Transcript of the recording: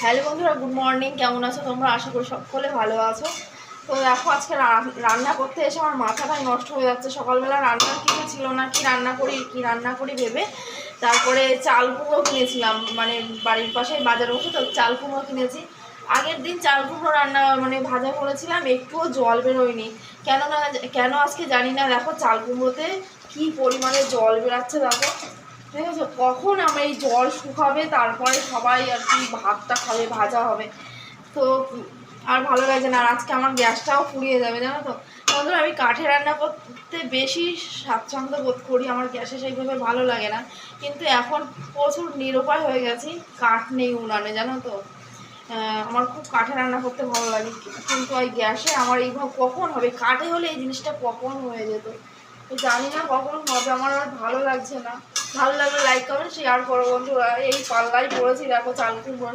Hello বন্ধুরা, good morning. কেমন আছো তোমরা? আশা করি সকলে ভালো আছো। তো দেখো, আজকে রান্না করতে এসে আমার মাথাটাই নষ্ট হয়ে যাচ্ছে। সকালবেলা রান্নার কিছু ছিল না, কি রান্না করি ভেবে তারপরে চাল কুমড়ো কিনেছিলাম। মানে বাড়ির পাশে বাজার বসে, তো চাল কুমড়ো কিনেছি। আগের দিন চাল কুমড়ো রান্না ভাজা করেছিলাম, একটুও জল বেরোয়নি। কেন আজকে জানি না। দেখো চাল কুমড়োতে কি পরিমাণে জল বেরাচ্ছে দেখো। ঠিক আছে, কখন আমার এই জল শুকাবে তারপরে সবাই আর কি ভাতটা খাবে, ভাজা হবে। তো আর ভালো লাগছে না। আর আজকে আমার গ্যাসটাও ফুরিয়ে যাবে, জানো তো বন্ধুরা। আমি কাঠে রান্না করতে বেশি স্বাচ্ছন্দ্য বোধ করি, আমার গ্যাসে সেইভাবে ভালো লাগে না। কিন্তু এখন প্রচুর নিরুপায় হয়ে গেছি, কাঠ নেই উনানে, জানো তো। আমার খুব কাঠে রান্না করতে ভালো লাগে, কিন্তু ওই গ্যাসে আমার এইভাবে কখন হবে। কাঠে হলে এই জিনিসটা কখন হয়ে যেত, তো জানি না কখন হবে। আমার আর ভালো লাগছে না। ভালো লাগলে লাইক কমেন্ট শেয়ার করো বন্ধুরা। এই পাল্লাই পড়েছি দেখো চাল কুমড়ো।